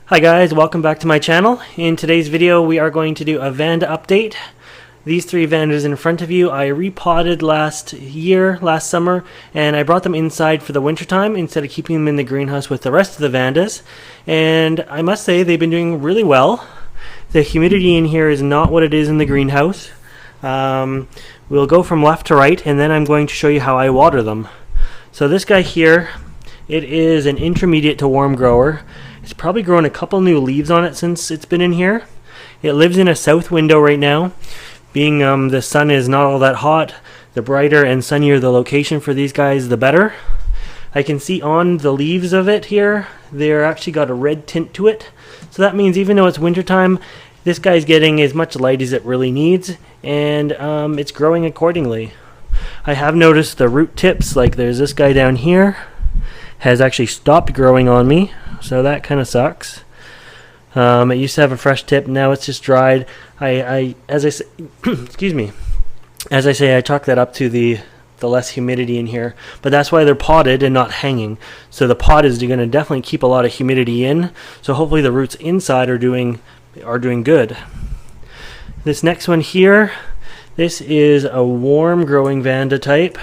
Hi guys, welcome back to my channel. In today's video we are going to do a Vanda update. These three Vandas in front of you I repotted last summer, and I brought them inside for the winter time instead of keeping them in the greenhouse with the rest of the Vandas. And I must say they've been doing really well. The humidity in here is not what it is in the greenhouse. We'll go from left to right, and then I'm going to show you how I water them. So this guy here, it is an intermediate to warm grower. It's probably grown a couple new leaves on it since it's been in here. It lives in a south window right now. Being the sun is not all that hot, the brighter and sunnier the location for these guys, the better. I can see on the leaves of it here, they're actually got a red tint to it. So that means even though it's wintertime, this guy's getting as much light as it really needs, and it's growing accordingly. I have noticed the root tips, like there's this guy down here, has actually stopped growing on me. So that kind of sucks. It used to have a fresh tip, now it's just dried. As I say, excuse me. As I say, I chalk that up to the less humidity in here, but that's why they're potted and not hanging. So the pot is going to definitely keep a lot of humidity in. So hopefully the roots inside are doing good. This next one here, this is a warm growing Vanda type.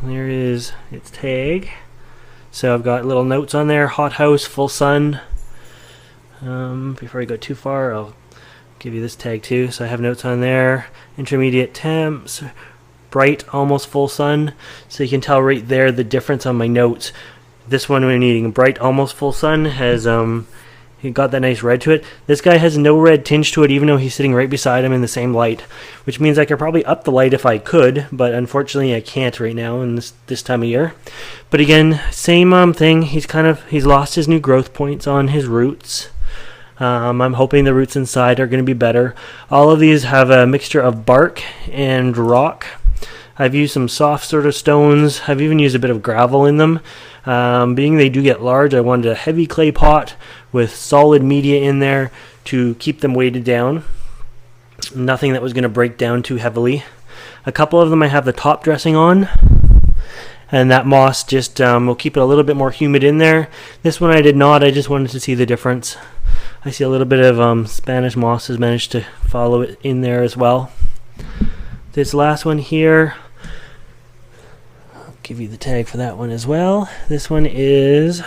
There is its tag. So I've got little notes on there: hothouse, full sun. Before I go too far, I'll give you this tag too. So I have notes on there: intermediate temps, bright, almost full sun. So you can tell right there the difference on my notes. This one, when needing bright, almost full sun, has he got that nice red to it. This guy has no red tinge to it, even though he's sitting right beside him in the same light, which means I could probably up the light if I could, but unfortunately I can't right now in this time of year. But again, same thing. He's lost his new growth points on his roots. I'm hoping the roots inside are going to be better. All of these have a mixture of bark and rock. I've used some soft sort of stones. I've even used a bit of gravel in them. Being they do get large, I wanted a heavy clay pot with solid media in there to keep them weighted down. Nothing that was going to break down too heavily. A couple of them I have the top dressing on, and that moss just will keep it a little bit more humid in there. This one I did not. I just wanted to see the difference. I see a little bit of Spanish moss has managed to follow it in there as well. This last one here, I'll give you the tag for that one as well. This one is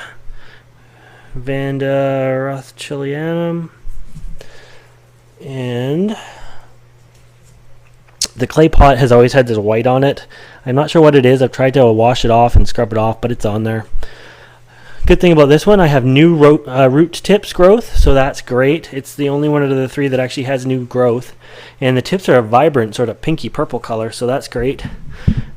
Vanda Rothschildianum, and the clay pot has always had this white on it. I'm not sure what it is. I've tried to wash it off and scrub it off, but it's on there. Good thing about this one, I have new root tips growth, so that's great. It's the only one of the three that actually has new growth, and the tips are a vibrant sort of pinky purple color, so that's great.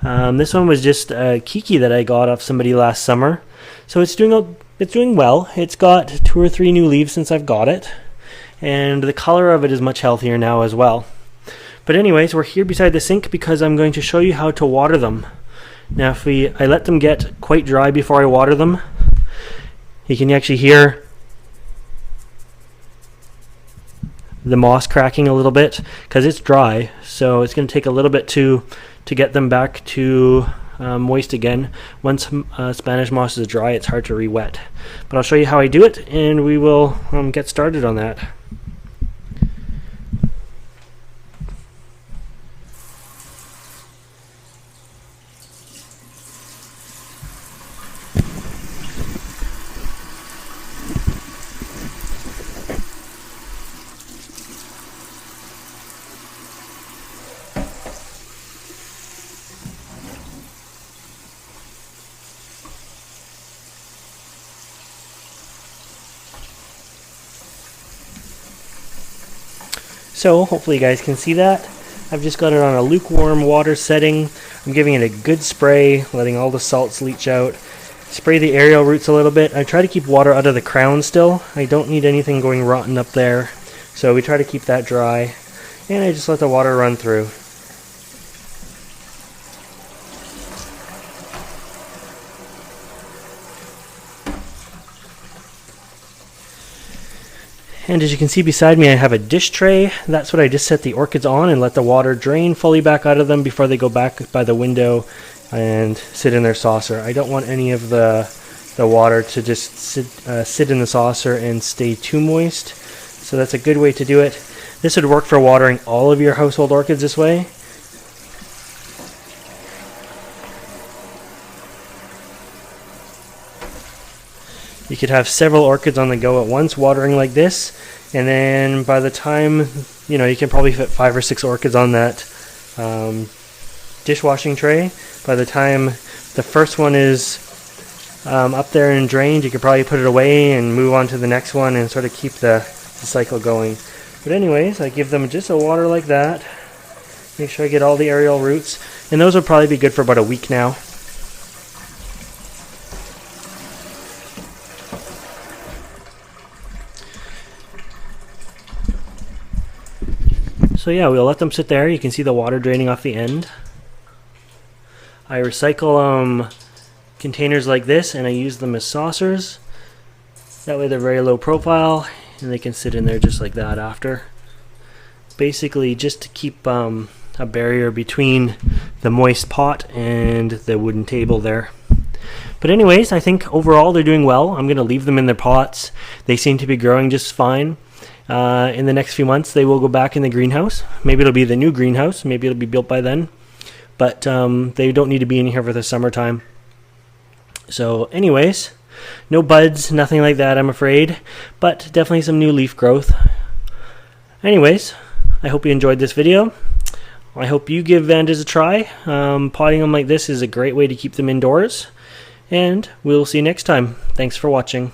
This one was just a Kiki that I got off somebody last summer, so it's doing well. It's got 2 or 3 new leaves since I've got it, and the color of it is much healthier now as well. But anyways, we're here beside the sink because I'm going to show you how to water them. Now I let them get quite dry before I water them. You can actually hear the moss cracking a little bit because it's dry, so it's going to take a little bit to get them back to moist again. Once Spanish moss is dry, it's hard to re-wet. But I'll show you how I do it, and we will get started on that. So hopefully you guys can see that. I've just got it on a lukewarm water setting. I'm giving it a good spray, letting all the salts leach out. Spray the aerial roots a little bit. I try to keep water out of the crown still. I don't need anything going rotten up there. So we try to keep that dry. And I just let the water run through. And as you can see beside me, I have a dish tray. That's what I just set the orchids on and let the water drain fully back out of them before they go back by the window and sit in their saucer. I don't want any of the the water to just sit in the saucer and stay too moist. So that's a good way to do it. This would work for watering all of your household orchids this way. You could have several orchids on the go at once watering like this, and then by the time, you know, you can probably fit 5 or 6 orchids on that dishwashing tray. By the time the first one is up there and drained, you could probably put it away and move on to the next one and sort of keep the cycle going. But anyways, I give them just a water like that. Make sure I get all the aerial roots, and those will probably be good for about a week now. So yeah, we'll let them sit there. You can see the water draining off the end. I recycle containers like this, and I use them as saucers. That way they're very low profile, and they can sit in there just like that after. Basically just to keep a barrier between the moist pot and the wooden table there. But anyways, I think overall they're doing well. I'm going to leave them in their pots. They seem to be growing just fine. In the next few months they will go back in the greenhouse. Maybe it'll be the new greenhouse. Maybe it'll be built by then. But they don't need to be in here for the summertime. So anyways, no buds, nothing like that, I'm afraid. But definitely some new leaf growth. Anyways, I hope you enjoyed this video. I hope you give Vandas a try. Potting them like this is a great way to keep them indoors. And we'll see you next time. Thanks for watching.